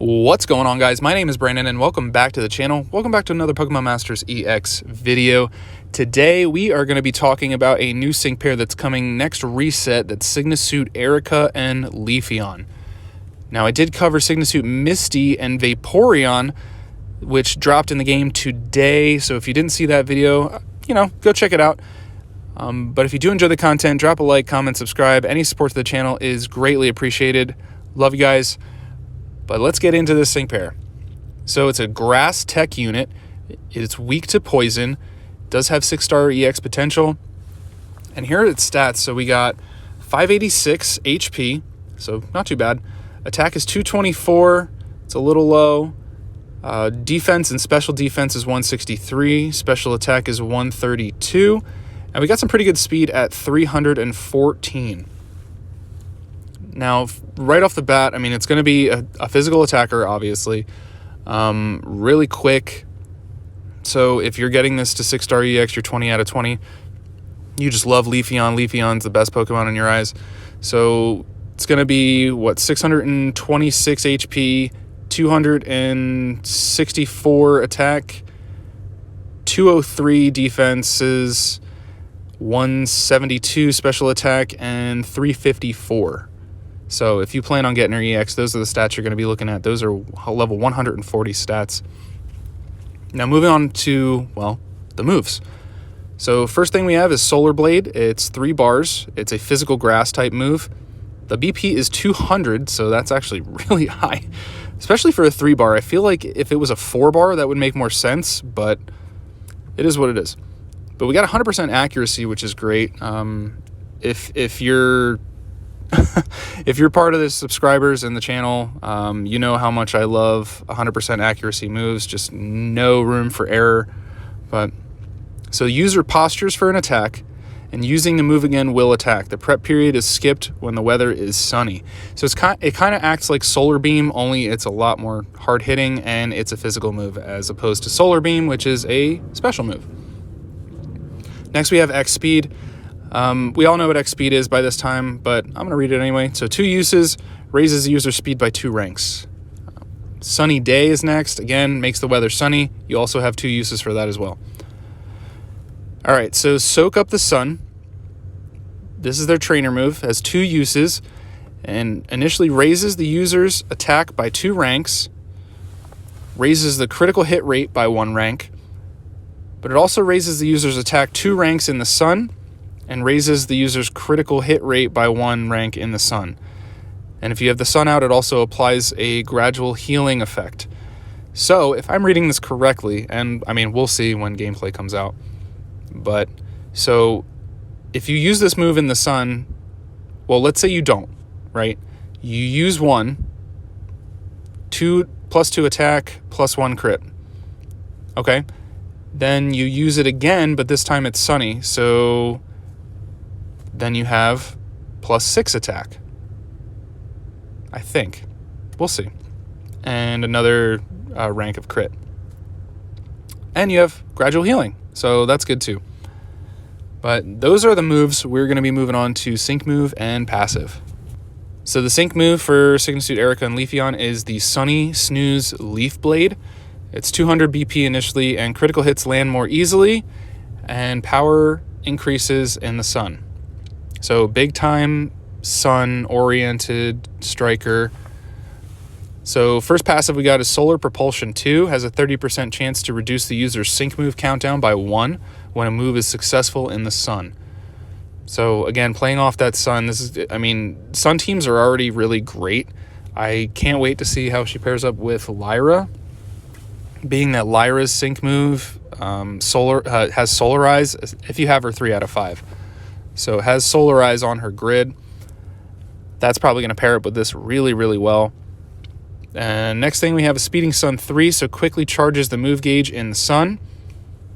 What's going on, guys? My name is Brandon and welcome back to the channel. Welcome back to another Pokemon Masters EX video. Today we are going to be talking about a new sync pair that's coming next reset, that's Signasuit Erika and Leafeon. Now, I did cover Signasuit Misty and Vaporeon, which dropped in the game today, so if you didn't see that video, go check it out. But if you do enjoy the content, drop a like, comment, subscribe. Any support to the channel is greatly appreciated. Love you guys. But let's get into this sync pair. So it's a grass tech unit. It's weak to poison. Does have 6-star EX potential. And here are its stats. So we got 586 HP. So not too bad. Attack is 224. It's a little low. Defense and special defense is 163. Special attack is 132. And we got some pretty good speed at 314. Now, right off the bat, it's going to be a physical attacker, obviously. Really quick. So if you're getting this to 6-star EX, you're 20 out of 20. You just love Leafeon. Leafeon's the best Pokemon in your eyes. So it's going to be, 626 HP, 264 attack, 203 defenses, 172 special attack, and 354. So if you plan on getting her EX, those are the stats you're going to be looking at. Those are level 140 stats. Now moving on to, the moves. So first thing we have is Solar Blade. It's 3 bars. It's a physical grass type move. The BP is 200, so that's actually really high, especially for a 3 bar. I feel like if it was a 4 bar, that would make more sense, but it is what it is. But we got 100% accuracy, which is great. If you're if you're part of the subscribers in the channel, you know how much I love 100% accuracy moves, just no room for error. But so user postures for an attack, and using the move again will attack. The prep period is skipped when the weather is sunny. So it kind of acts like Solar Beam, only it's a lot more hard hitting and it's a physical move as opposed to Solar Beam, which is a special move. Next we have Xspeed. We all know what Xspeed is by this time, but I'm going to read it anyway. So 2 uses, raises user speed by 2 ranks. Sunny Day is next. Again, makes the weather sunny. You also have 2 uses for that as well. All right, so Soak Up the Sun. This is their trainer move. Has 2 uses and initially raises the user's attack by 2 ranks, raises the critical hit rate by 1 rank, but it also raises the user's attack 2 ranks in the sun, and raises the user's critical hit rate by 1 rank in the sun. And if you have the sun out, it also applies a gradual healing effect. So if I'm reading this correctly, and we'll see when gameplay comes out, but so if you use this move in the sun, let's say you don't, right? You use 1, 2 plus 2 attack, plus 1 crit. Okay? Then you use it again, but this time it's sunny, so then you have plus 6 attack, I think. We'll see. And another rank of crit. And you have gradual healing, so that's good too. But those are the moves. We're going to be moving on to sync move and passive. So the sync move for Signasuit Erika and Leafeon is the Sunny Snooze Leaf Blade. It's 200 BP initially, and critical hits land more easily, and power increases in the sun. So big time sun-oriented striker. So first passive we got is Solar Propulsion 2. Has a 30% chance to reduce the user's sync move countdown by 1 when a move is successful in the sun. So again, playing off that sun, sun teams are already really great. I can't wait to see how she pairs up with Lyra. Being that Lyra's sync move has Solarize, if you have her 3 out of 5. So it has Solarize on her grid. That's probably going to pair up with this really, really well. And next thing we have a Speeding Sun 3, so quickly charges the move gauge in the sun.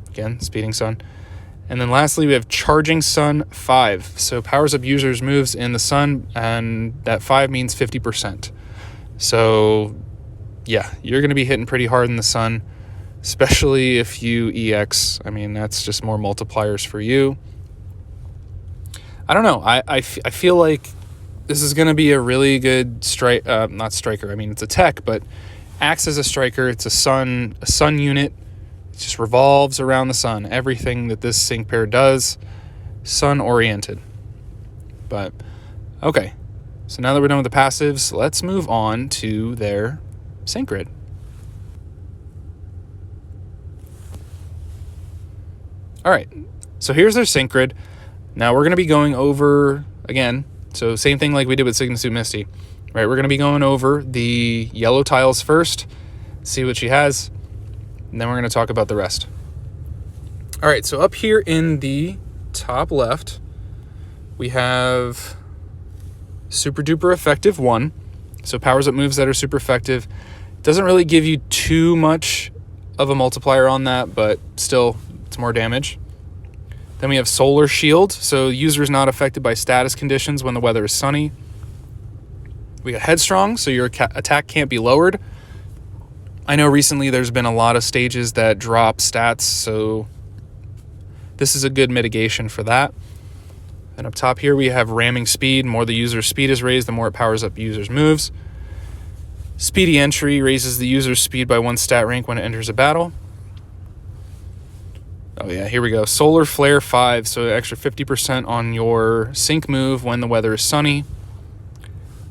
Again, Speeding Sun. And then lastly, we have Charging Sun 5. So powers up users' moves in the sun, and that 5 means 50%. So yeah, you're going to be hitting pretty hard in the sun, especially if you EX. That's just more multipliers for you. I don't know. I feel like this is going to be a really good not striker. It's a tech, but acts as a striker. It's a sun unit. It just revolves around the sun. Everything that this sync pair does, sun-oriented. But, okay. So now that we're done with the passives, let's move on to their sync grid. All right, so here's their sync grid. Now we're going to be going over, again, so same thing like we did with Sigma Suit Misty. Right, we're going to be going over the yellow tiles first, see what she has, and then we're going to talk about the rest. All right, so up here in the top left, we have Super Duper Effective 1. So powers up moves that are super effective. Doesn't really give you too much of a multiplier on that, but still, it's more damage. Then we have Solar Shield. So user is not affected by status conditions when the weather is sunny. We got Headstrong, so your attack can't be lowered. I know recently there's been a lot of stages that drop stats, so this is a good mitigation for that. And up top here we have Ramming Speed. The more the user's speed is raised, the more it powers up user's moves. Speedy Entry raises the user's speed by 1 stat rank when it enters a battle. Oh yeah, here we go. Solar Flare 5, so extra 50% on your sync move when the weather is sunny.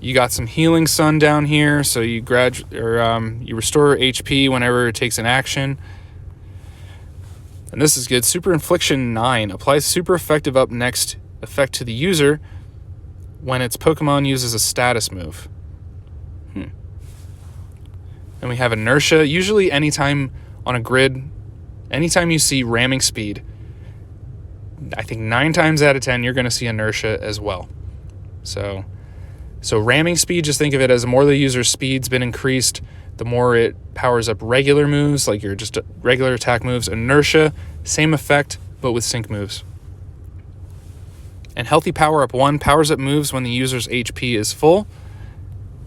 You got some Healing Sun down here, so you you restore HP whenever it takes an action. And this is good. Super Infliction 9 applies super effective up next effect to the user when its Pokemon uses a status move. Then we have Inertia. Usually anytime on a grid, anytime you see Ramming Speed, I think 9 times out of 10 you're going to see Inertia as well. So Ramming Speed, just think of it as the more the user's speed's been increased, the more it powers up regular moves, like your just regular attack moves. Inertia, same effect, but with sync moves. And Healthy Power Up 1 powers up moves when the user's HP is full.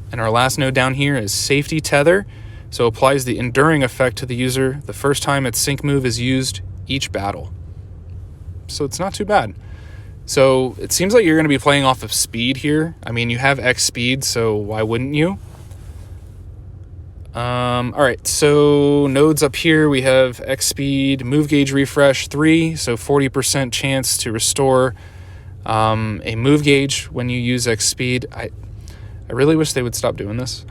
And our last node down here is Safety Tether, so applies the enduring effect to the user the first time its sync move is used each battle. So it's not too bad. So it seems like you're going to be playing off of speed here. I mean, you have Xspeed, so why wouldn't you? All right, so nodes up here, we have Xspeed, Move Gauge Refresh 3, so 40% chance to restore a move gauge when you use Xspeed. I really wish they would stop doing this.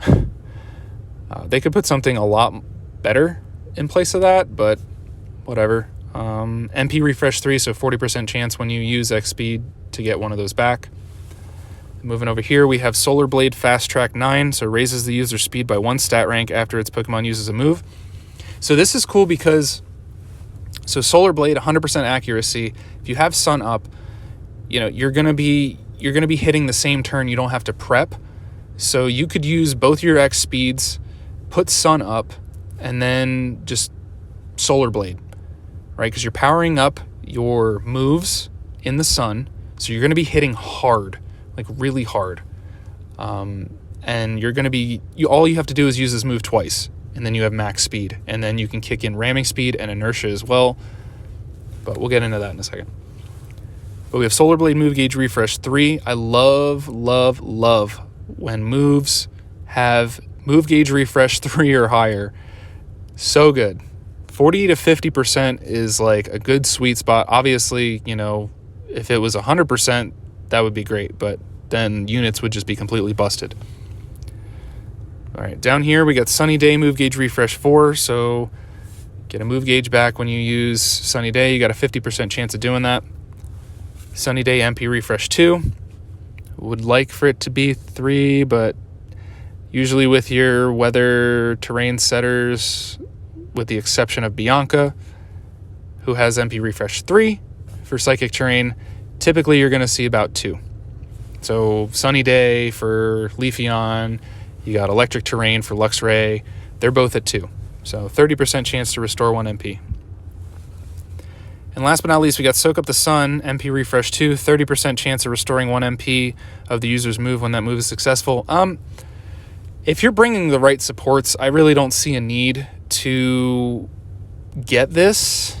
They could put something a lot better in place of that, but whatever. MP Refresh 3, so 40% chance when you use Xspeed to get one of those back. Moving over here, we have Solar Blade Fast Track 9, so raises the user's speed by 1 stat rank after its Pokemon uses a move. So this is cool because, so Solar Blade, 100% accuracy. If you have Sun up, you know, you're gonna be hitting the same turn. You don't have to prep. So you could use both your X speeds, put Sun up, and then just Solar Blade, right? Because you're powering up your moves in the sun, so you're going to be hitting hard, like really hard. And you're going to be, all you have to do is use this move twice, and then you have max speed, and then you can kick in Ramming Speed and Inertia as well. But we'll get into that in a second. But we have Solar Blade Move Gauge Refresh 3. I love when moves have Move Gauge Refresh 3 or higher. So good. 40 to 50% is like a good sweet spot. Obviously, you know, if it was 100%, that would be great, but then units would just be completely busted. All right, down here we got Sunny Day Move Gauge Refresh 4, so get a move gauge back when you use Sunny Day. You got a 50% chance of doing that. Sunny Day MP Refresh 2. Would like for it to be 3, but usually with your weather terrain setters, with the exception of Bianca, who has MP Refresh 3 for Psychic Terrain, typically you're going to see about 2. So Sunny Day for Leafeon, you got Electric Terrain for Luxray, they're both at 2. So 30% chance to restore 1 MP. And last but not least, we got Soak Up the Sun, MP Refresh 2, 30% chance of restoring 1 MP of the user's move when that move is successful. If you're bringing the right supports, I really don't see a need to get this.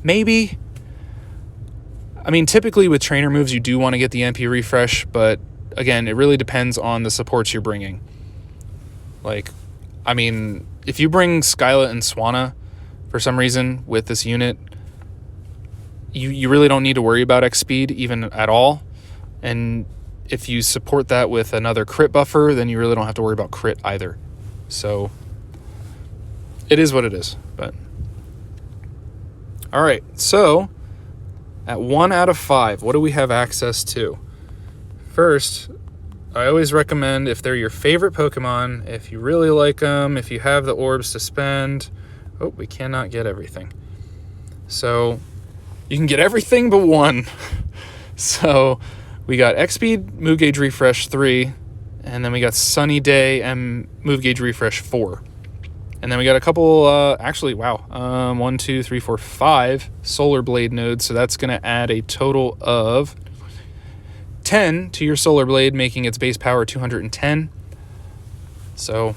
Maybe. I mean, typically with trainer moves, you do want to get the MP Refresh, but again, it really depends on the supports you're bringing. Like, I mean, if you bring Skyla and Swanna for some reason with this unit, you really don't need to worry about Xspeed even at all. And if you support that with another crit buffer, then you really don't have to worry about crit either. So it is what it is. But all right, so at 1 out of 5, what do we have access to? First, I always recommend, if they're your favorite Pokemon, if you really like them, if you have the orbs to spend. Oh, we cannot get everything. So you can get everything but one. So we got Xspeed, Move Gauge Refresh 3, and then we got Sunny Day and Move Gauge Refresh 4. And then we got a couple, 1, 2, 3, 4, 5 Solar Blade nodes. So that's going to add a total of 10 to your Solar Blade, making its base power 210. So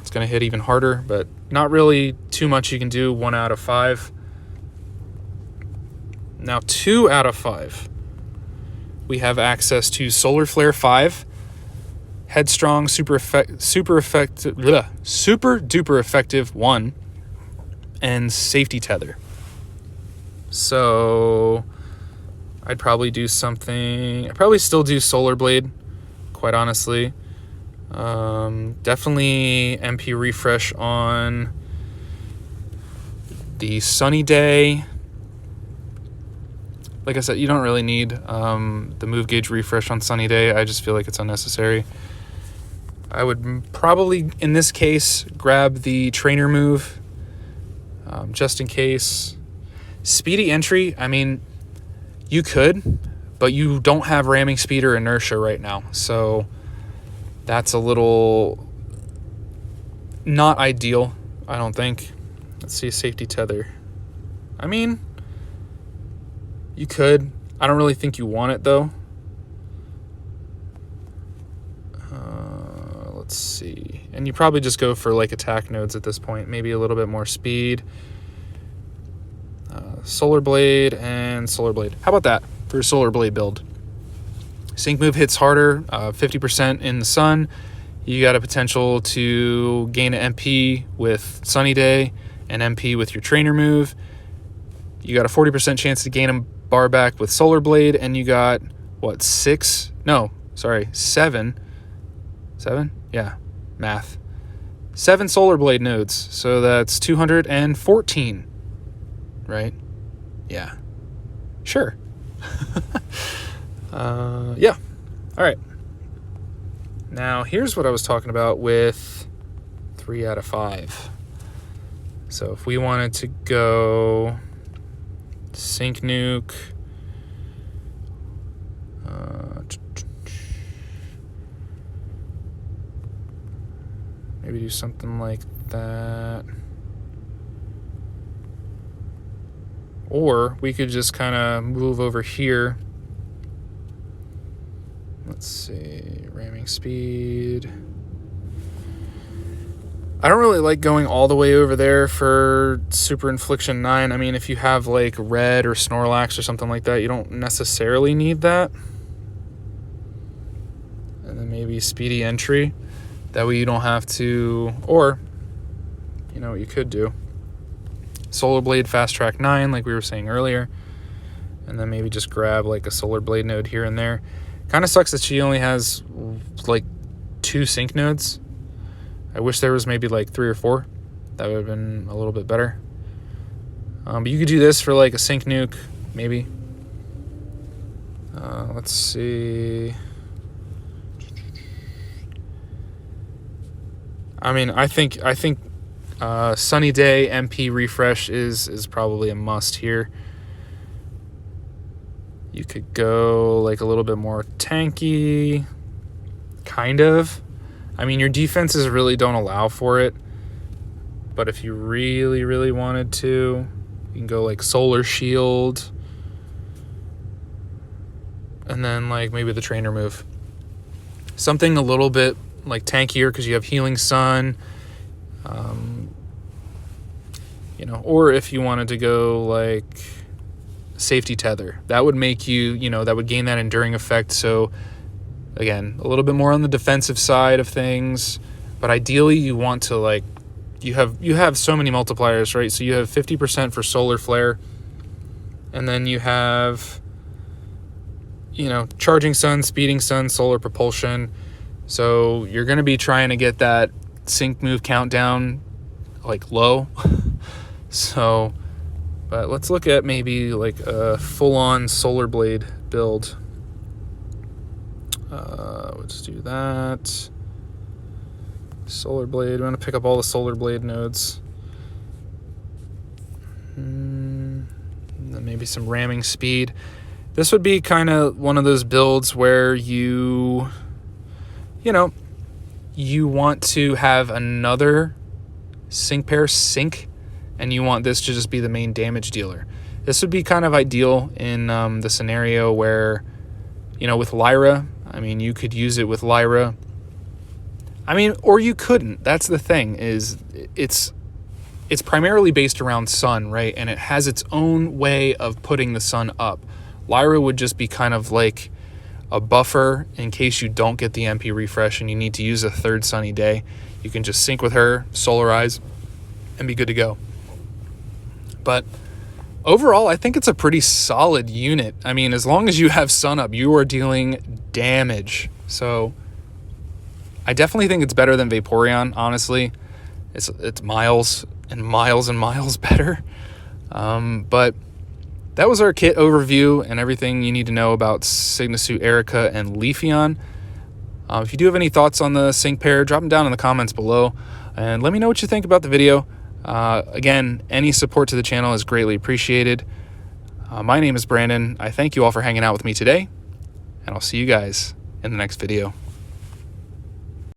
it's going to hit even harder, but not really too much you can do. 1 out of 5. Now 2 out of 5. We have access to Solar Flare 5, Headstrong, super duper effective 1, and Safety Tether. So I'd probably do something. I'd probably still do Solar Blade, quite honestly. Definitely MP refresh on the Sunny Day. Like I said, you don't really need the Move Gauge refresh on Sunny Day. I just feel like it's unnecessary. I would probably, in this case, grab the trainer move, just in case. Speedy entry, I mean, you could, but you don't have ramming speed or inertia right now. So that's a little not ideal, I don't think. Let's see, Safety Tether. I mean, you could. I don't really think you want it, though. Let's see. And you probably just go for like attack nodes at this point. Maybe a little bit more speed. Solar Blade and Solar Blade. How about that for a Solar Blade build? Sync move hits harder, 50% in the sun. You got a potential to gain an MP with Sunny Day and MP with your trainer move. You got a 40% chance to gain a bar back with Solar Blade, and you got, what, 7? Yeah, math. 7 Solar Blade nodes, so that's 214, right? Yeah, sure. Yeah, all right. Now, here's what I was talking about with 3 out of 5. So if we wanted to go Sync Nuke, maybe do something like that. Or we could just kind of move over here. Let's see, ramming speed. I don't really like going all the way over there for Super Infliction 9. I mean, if you have like Red or Snorlax or something like that, you don't necessarily need that. And then maybe Speedy Entry. That way you don't have to, or, you know what you could do? Solar Blade Fast Track 9, like we were saying earlier. And then maybe just grab like a Solar Blade node here and there. Kind of sucks that she only has like 2 sync nodes. I wish there was maybe like 3 or 4. That would have been a little bit better. But you could do this for like a sync nuke, maybe. Let's see. I mean, I think Sunny Day MP refresh is probably a must here. You could go like a little bit more tanky, kind of. I mean, your defenses really don't allow for it. But if you really, really wanted to, you can go like Solar Shield. And then like maybe the trainer move. Something a little bit like tankier because you have Healing Sun. You know, or if you wanted to go like Safety Tether, that would make you, that would gain that enduring effect. So again, a little bit more on the defensive side of things, But ideally, you want to, like, you have so many multipliers, right? So you have 50% for solar flare, and then you have, you know, charging sun, speeding sun, solar propulsion. So you're going to be trying to get that sync move countdown like low. So, but let's look at maybe like a full-on solar blade build. Let's do that. Solar blade. We want to pick up all the solar blade nodes. And then maybe some ramming speed. This would be kind of one of those builds where you want to have another sync pair sync, and you want this to just be the main damage dealer. This would be kind of ideal in the scenario where, you know, with Lyra, I mean, you could use it with Lyra. I mean, or you couldn't. That's the thing, is it's primarily based around sun, right? And it has its own way of putting the sun up. Lyra would just be kind of like a buffer in case you don't get the MP refresh and you need to use a third sunny day. You can just sync with her, solarize, and be good to go. But overall, I think it's a pretty solid unit. I mean, as long as you have sun up, you are dealing damage. So I definitely think it's better than Vaporeon, honestly. It's miles and miles and miles better. But that was our kit overview and everything you need to know about Signasuit Erika and Leafeon. If you do have any thoughts on the sync pair, drop them down in the comments below. And let me know what you think about the video. Again, any support to the channel is greatly appreciated. My name is Brandon. I thank you all for hanging out with me today. And I'll see you guys in the next video.